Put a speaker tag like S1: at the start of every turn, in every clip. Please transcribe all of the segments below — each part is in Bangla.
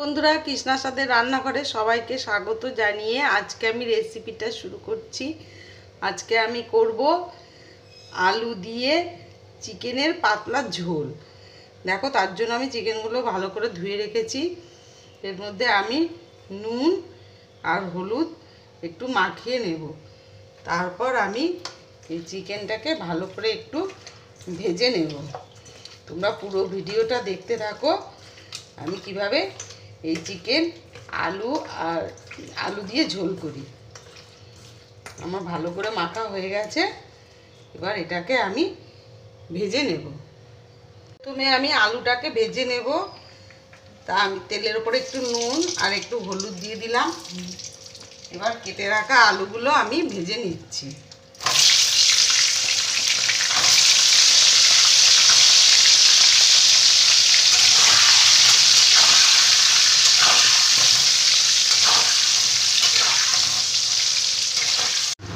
S1: বন্ধুরা, কৃষ্ণার সাথে রান্নাঘরে সবাইকে স্বাগত জানিয়ে আজকে আমি রেসিপিটা শুরু করছি। আজকে আমি করব আলু দিয়ে চিকেনের পাতলা ঝোল। দেখো, তার জন্য আমি চিকেনগুলো ভালো করে ধুয়ে রেখেছি। এর মধ্যে আমি নুন আর হলুদ একটু মাখিয়ে নেব। তারপর আমি এই চিকেনটাকে ভালো করে একটু ভেজে নেব। তোমরা পুরো ভিডিওটা দেখতে থাকো আমি কিভাবে এই চিকেন আলু দিয়ে ঝোল করি। আমার ভালো করে মাখা হয়ে গেছে, এবার এটাকে আমি ভেজে নেব। প্রথমে আমি আলুটাকে ভেজে নেব। তা আমি তেলের উপরে একটু নুন আর একটু হলুদ দিয়ে দিলাম। এবার কেটে রাখা আলুগুলো আমি ভেজে নিচ্ছি।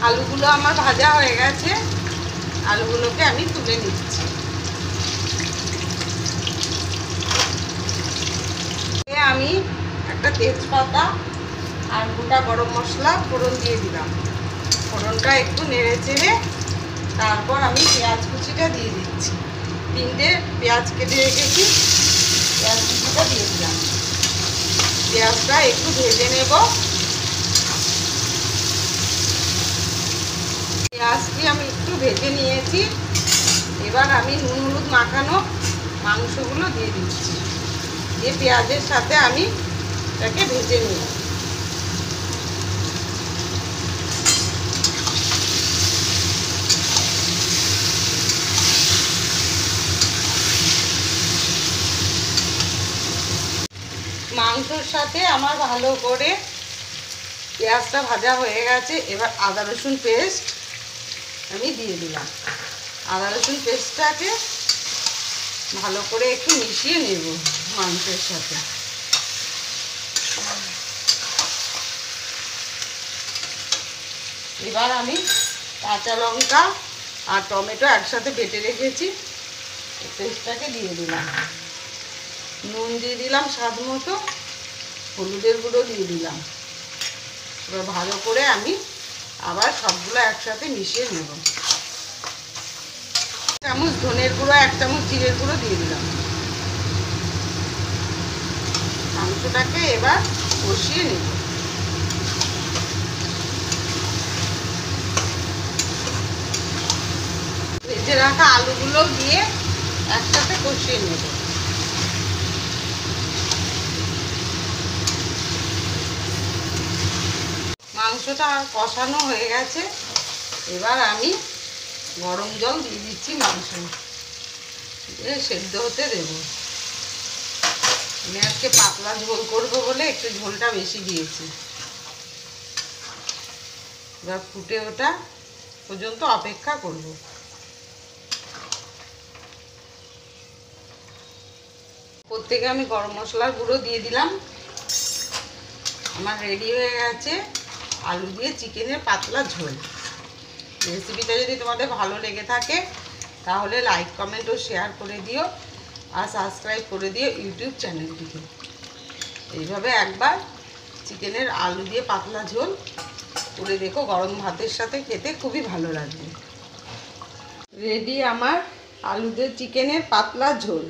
S1: আলুগুলো আমার ভাজা হয়ে গেছে, আলুগুলোকে আমি তুলে নিচ্ছি। আমি একটা তেজপাতা আর গোটা গরম মশলা ফোড়ন দিয়ে দিলাম। ফোড়নটা একটু নেড়ে চেড়ে তারপর আমি পেঁয়াজ কুচিটা দিয়ে দিচ্ছি। 3টে পেঁয়াজ কেটে রেখেছি, পেঁয়াজ কুচিটা দিয়ে দিলাম। পেঁয়াজটা একটু ভেজে নেব। পেঁয়াজটি আমি একটু ভেজে নিয়েছি। এবার আমি নুন হলুদ মাখানো মাংসগুলো দিয়ে দিচ্ছি। দিয়ে পেঁয়াজের সাথে আমি এটাকে ভেজে নেব। মাংসর সাথে আমার ভালো করে পেঁয়াজটা ভাজা হয়ে গেছে। এবার আদা রসুন পেস্ট আমি দিয়ে দিলাম। আদা রসুন পেস্টটাকে ভালো করে একটু মিশিয়ে নেব মাংসের সাথে। এবার আমি কাঁচা লঙ্কা আর টমেটো একসাথে বেটে রেখেছি, পেস্টটাকে দিয়ে দিলাম। নুন দিয়ে দিলাম স্বাদ মতো, হলুদের গুঁড়ো দিয়ে দিলাম। এবার ভালো করে আমি আবার সবগুলো একসাথে মিশিয়ে নেব। 1 চামচ ধনের গুঁড়ো, 1 চামচ জিরের গুঁড়ো দিয়ে দিলাম। মাংসটাকে এবার কষিয়ে নেব। ভেজে রাখা আলুগুলো দিয়ে একসাথে কষিয়ে নেব। মাংসটা কষানো হয়ে গেছে। এবার আমি গরম জল দিয়ে দিচ্ছি। মাংস সেদ্ধ হতে দেব। আমি আজকে পাতলা ঝোল করবো বলে একটু ঝোলটা বেশি দিয়েছি। এবার ফুটে ওঠা পর্যন্ত অপেক্ষা করব। প্রত্যেকে আমি গরম মশলার গুঁড়ো দিয়ে দিলাম। আমার রেডি হয়ে গেছে আলু দিয়ে চিকেনের পাতলা ঝোল। রেসিপিটা যদি তোমাদের ভালো লেগে থাকে তাহলে লাইক কমেন্ট ও শেয়ার করে দিও আর সাবস্ক্রাইব করে দিও ইউটিউব চ্যানেলটিকে। এইভাবে একবার চিকেনের আলু দিয়ে পাতলা ঝোল করে দেখো, গরম ভাতের সাথে খেতে খুবই ভালো লাগবে। রেডি আমার আলু দিয়ে চিকেনের পাতলা ঝোল।